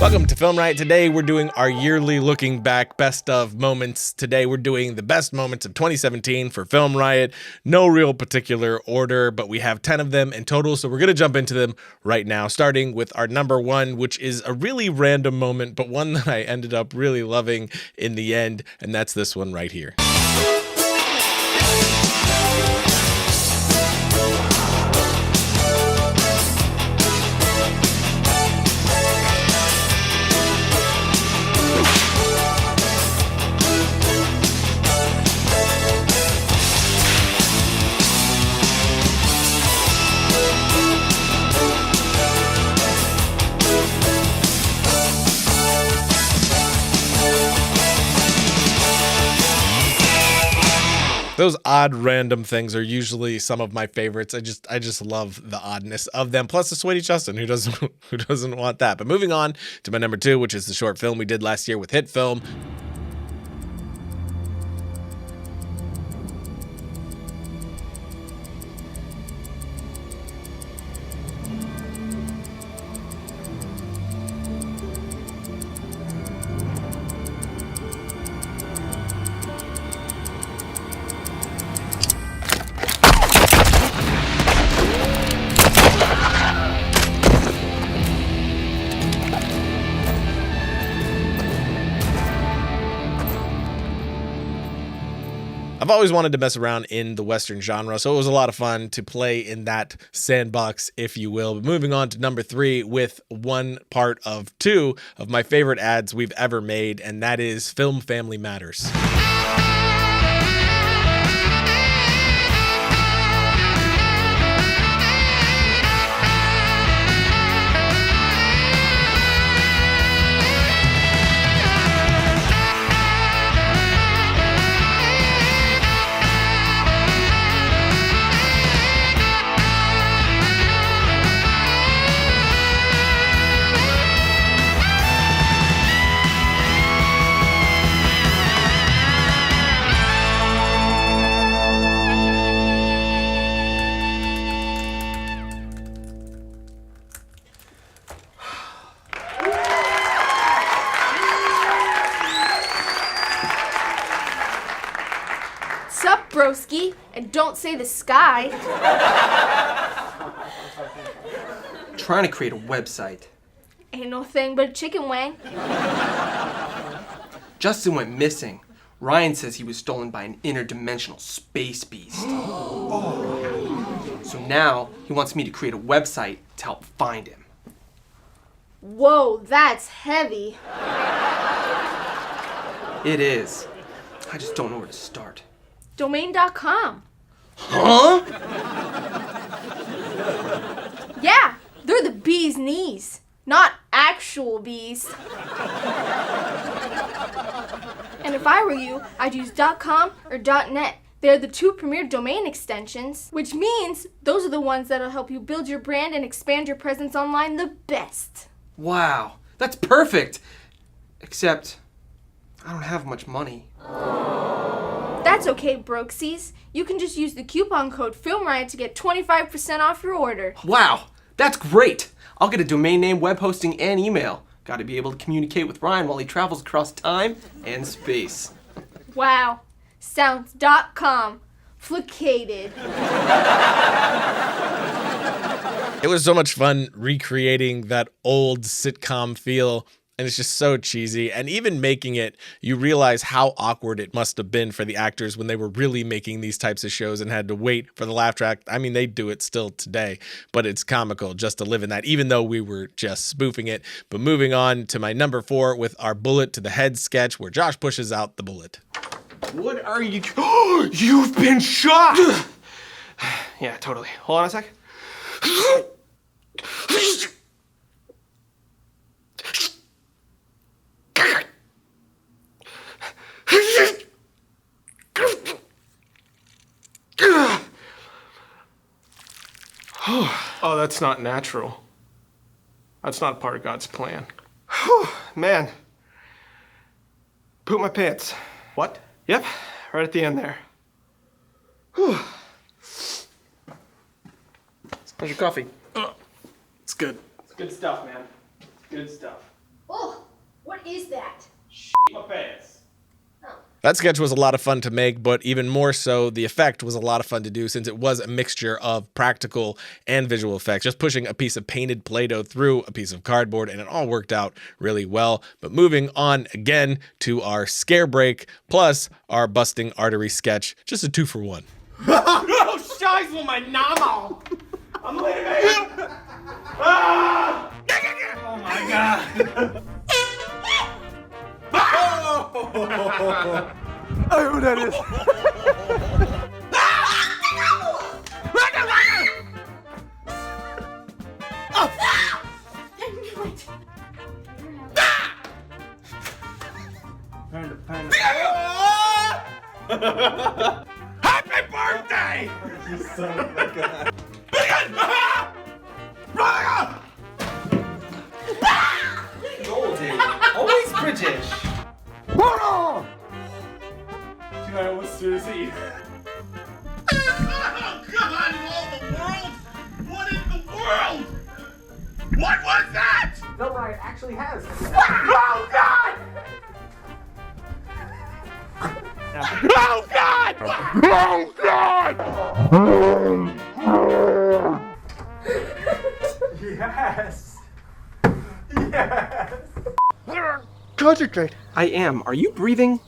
Welcome to Film Riot. Today we're doing our yearly looking back best of moments. Today we're doing the best moments of 2017 for Film Riot. No real particular order, but we have 10 of them in total, so we're going to jump into them right now, starting with our number one, which is a really random moment, but one that I ended up really loving in the end, and that's this one right here. Those odd random things are usually some of my favorites. I just love the oddness of them. Plus the sweaty Justin, who doesn't want that. But moving on to my number two, which is the short film we did last year with Hit Film. I've always wanted to mess around in the Western genre, so it was a lot of fun to play in that sandbox, if you will. But moving on to number three with one part of two of my favorite ads we've ever made, and that is Film Family Matters. Sup, broski, and don't say the sky. Trying to create a website. Ain't no thing but a chicken wing. Justin went missing. Ryan says he was stolen by an interdimensional space beast. So now he wants me to create a website to help find him. Whoa, that's heavy. It is. I just don't know where to start. Domain.com. Huh? Yeah, they're the bee's knees, not actual bees. And if I were you, I'd use .com or .net. They're the two premier domain extensions, which means those are the ones that'll help you build your brand and expand your presence online the best. Wow, that's perfect. Except, I don't have much money. That's okay, Brooksies. You can just use the coupon code FilmRiot to get 25% off your order. Wow, that's great. I'll get a domain name, web hosting, and email. Gotta be able to communicate with Ryan while he travels across time and space. Wow, sounds .com. Flicated. It was so much fun recreating that old sitcom feel, and it's just so cheesy. And even making it, you realize how awkward it must have been for the actors when they were really making these types of shows and had to wait for the laugh track. I mean, they do it still today, but it's comical just to live in that, even though we were just spoofing it. But moving on to my number four with our bullet to the head sketch where Josh pushes out the bullet. What are you... You've been shot! Yeah, totally. Hold on a sec. Oh, that's not natural. That's not part of God's plan. Whew, man. Poop my pants. What? Yep, right at the end there. Whew. How's your coffee? It's good. It's good stuff, man. Good stuff. Whoa, is that? My pants. That sketch was a lot of fun to make, but even more so, the effect was a lot of fun to do since it was a mixture of practical and visual effects, just pushing a piece of painted Play-Doh through a piece of cardboard, and it all worked out really well. But moving on again to our scare break, plus our busting artery sketch, just a 2-for-1. Oh, scheiße, my Namo! I'm leaving! Ah! Oh my god! I know who that is. Happy birthday! Goldie, always British. I was seriously. Oh, God, in all the world? What in the world? What was that? No, Riot actually has. Oh, God! Oh, God! Oh, God! Yes. Yes. Concentrate. I am. Are you breathing?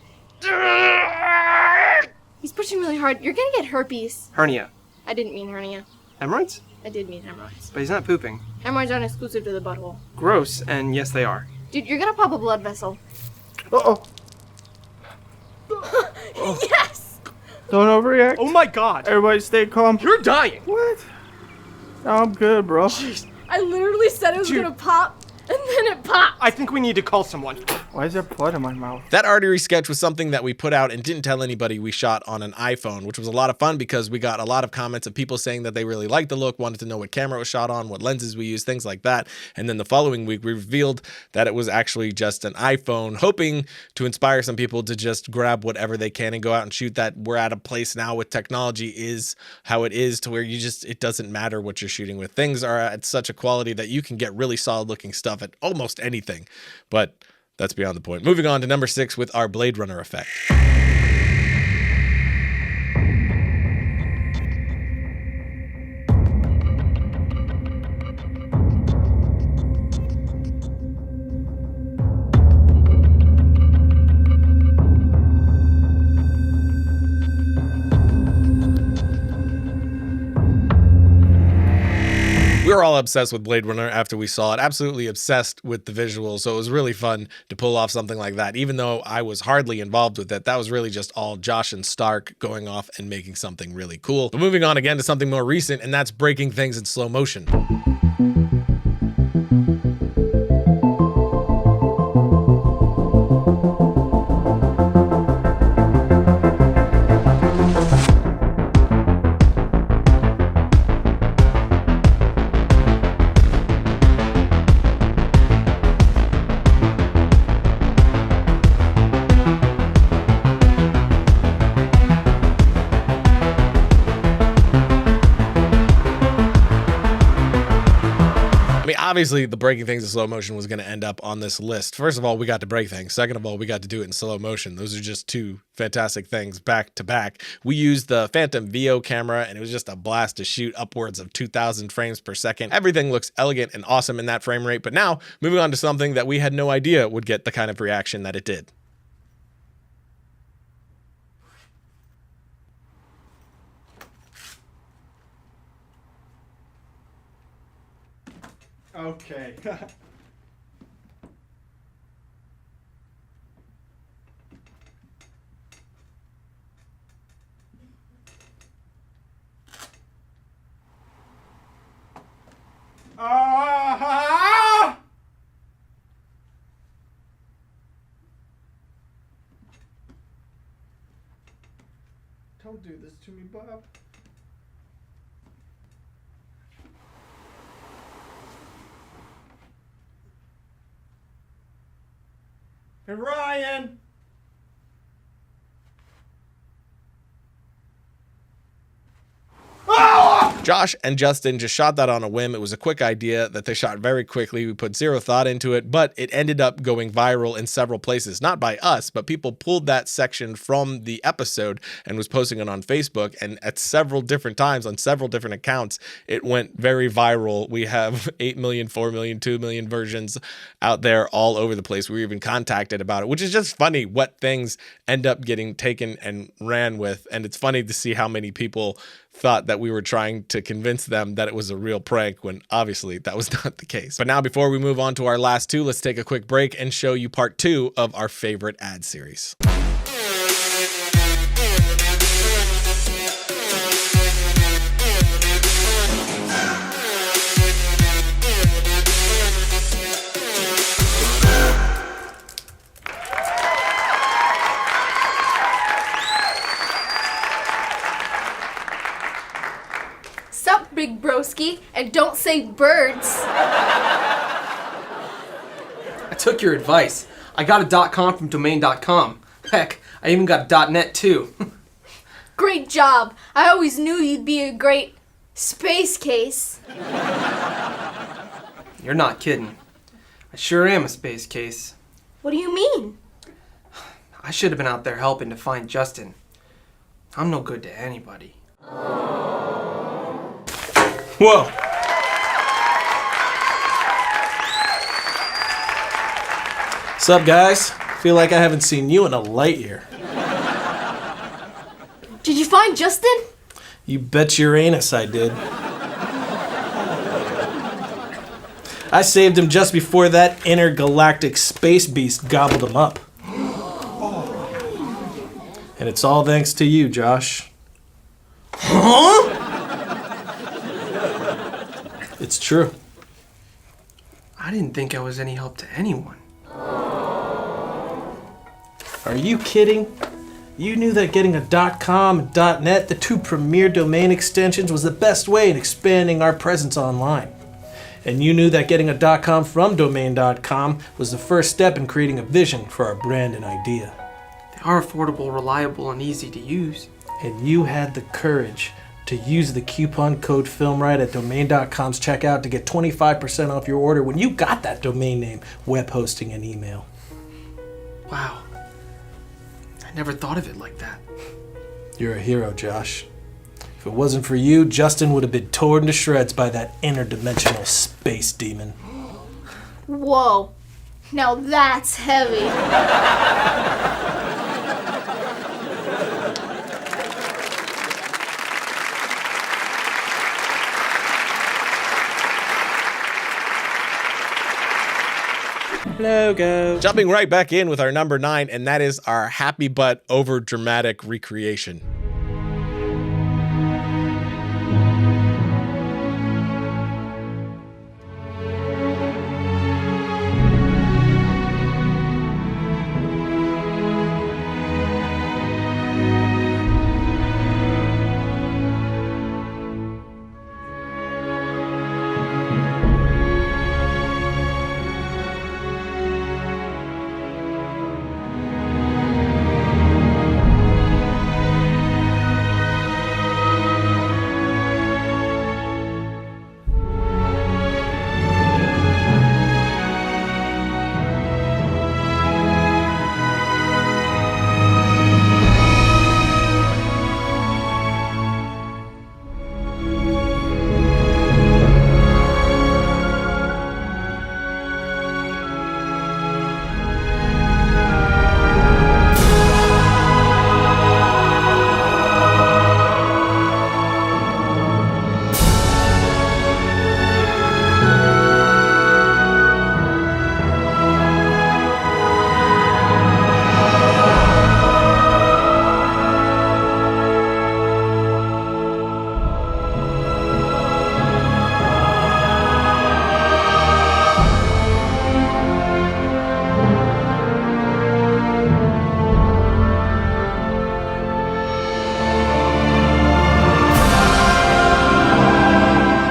He's pushing really hard. You're gonna get herpes. Hernia. I didn't mean hernia. Hemorrhoids? I did mean hemorrhoids. But he's not pooping. Hemorrhoids aren't exclusive to the butthole. Gross, and yes, they are. Dude, you're gonna pop a blood vessel. Uh-oh. Yes! Don't overreact. Oh my god! Everybody stay calm. You're dying! What? I'm good, bro. I literally said it was gonna pop, and then it popped. I think we need to call someone. Why is there blood in my mouth? That artery sketch was something that we put out and didn't tell anybody we shot on an iPhone, which was a lot of fun because we got a lot of comments of people saying that they really liked the look, wanted to know what camera it was shot on, what lenses we used, things like that. And then the following week, we revealed that it was actually just an iPhone, hoping to inspire some people to just grab whatever they can and go out and shoot that. We're at a place now with technology is how it is to where it doesn't matter what you're shooting with. Things are at such a quality that you can get really solid looking stuff at almost anything. But that's beyond the point. Moving on to number 6 with our Blade Runner effect. We were all obsessed with Blade Runner after we saw it, absolutely obsessed with the visuals, so it was really fun to pull off something like that. Even though I was hardly involved with it, that was really just all Josh and Stark going off and making something really cool. But moving on again to something more recent, and that's breaking things in slow motion. Obviously, the breaking things in slow motion was going to end up on this list. First of all, we got to break things. Second of all, we got to do it in slow motion. Those are just two fantastic things back to back. We used the Phantom VO camera, and it was just a blast to shoot upwards of 2,000 frames per second. Everything looks elegant and awesome in that frame rate. But now, moving on to something that we had no idea would get the kind of reaction that it did. Okay. Don't do this to me, Bob. Hey, Ryan! Oh! Josh and Justin just shot that on a whim. It was a quick idea that they shot very quickly. We put zero thought into it, but it ended up going viral in several places. Not by us, but people pulled that section from the episode and was posting it on Facebook. And at several different times on several different accounts, it went very viral. We have 8 million, 4 million, 2 million versions out there all over the place. We were even contacted about it, which is just funny what things end up getting taken and ran with. And it's funny to see how many people thought that we were trying to convince them that it was a real prank when obviously that was not the case. But now, before we move on to our last two, let's take a quick break and show you part 2 of our favorite ad series. Sup, big broski, and don't say birds. I took your advice. I got a .com from domain.com. Heck, I even got a .net too. Great job. I always knew you'd be a great space case. You're not kidding. I sure am a space case. What do you mean? I should have been out there helping to find Justin. I'm no good to anybody. Whoa. Sup, guys? Feel like I haven't seen you in a light year. Did you find Justin? You bet your anus I did. I saved him just before that intergalactic space beast gobbled him up. And it's all thanks to you, Josh. Huh? It's true. I didn't think I was any help to anyone. Are you kidding? You knew that getting a .com and .net, the two premier domain extensions, was the best way in expanding our presence online. And you knew that getting a .com from domain.com was the first step in creating a vision for our brand and idea. They are affordable, reliable, and easy to use. And you had the courage to use the coupon code FilmRiot at domain.com's checkout to get 25% off your order when you got that domain name, web hosting, and email. Wow. I never thought of it like that. You're a hero, Josh. If it wasn't for you, Justin would have been torn to shreds by that interdimensional space demon. Whoa. Now that's heavy. Logo. Jumping right back in with our number 9, and that is our happy but over dramatic recreation.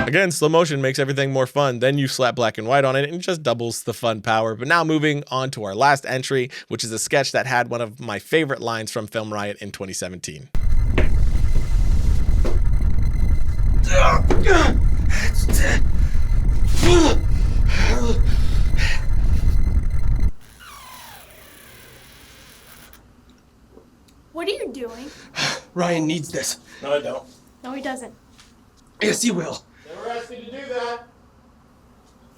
Again, slow motion makes everything more fun. Then you slap black and white on it and it just doubles the fun power. But now moving on to our last entry, which is a sketch that had one of my favorite lines from Film Riot in 2017. What are you doing? Ryan needs this. No, I don't. No, he doesn't. Yes, he will. Never asked you to do that.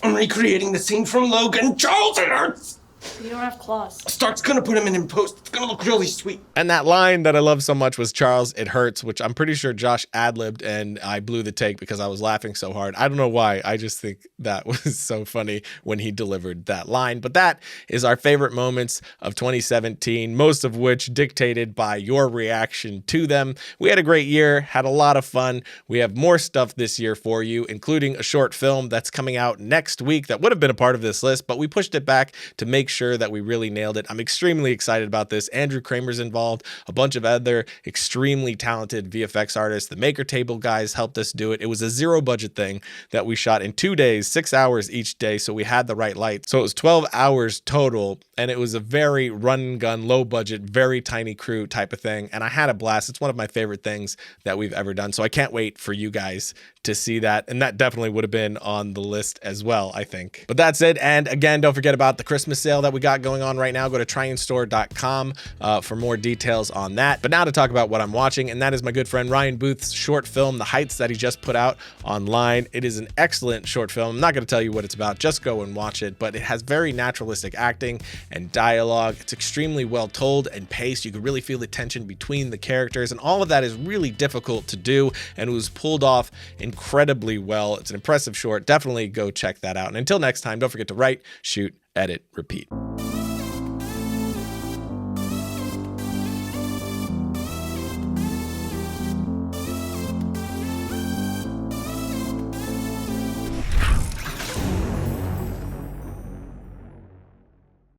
I'm recreating the scene from Logan. Charles, it hurts! You don't have claws. Stark's gonna put him in post. It's gonna look really sweet. And that line that I love so much was Charles, it hurts, which I'm pretty sure Josh ad-libbed and I blew the take because I was laughing so hard. I don't know why. I just think that was so funny when he delivered that line. But that is our favorite moments of 2017, most of which dictated by your reaction to them. We had a great year, had a lot of fun. We have more stuff this year for you, including a short film that's coming out next week that would have been a part of this list, but we pushed it back to make sure that we really nailed it. I'm extremely excited about this. Andrew Kramer's involved, a bunch of other extremely talented VFX artists. The Maker Table guys helped us do it. It was a zero budget thing that we shot in 2 days, 6 hours each day, so we had the right light. So it was 12 hours total, and it was a very run and gun, low budget, very tiny crew type of thing, and I had a blast. It's one of my favorite things that we've ever done, so I can't wait for you guys to see that, and that definitely would have been on the list as well, I think. But that's it, and again, don't forget about the Christmas sale that we got going on right now. Go to tryandstore.com for more details on that. But now to talk about what I'm watching, and that is my good friend Ryan Booth's short film, The Heights, that he just put out online. It is an excellent short film. I'm not going to tell you what it's about, just go and watch it, but it has very naturalistic acting and dialogue. It's extremely well told and paced. You can really feel the tension between the characters, and all of that is really difficult to do, and it was pulled off incredibly well. It's an impressive short. Definitely go check that out. And until next time, don't forget to write, shoot, edit, repeat.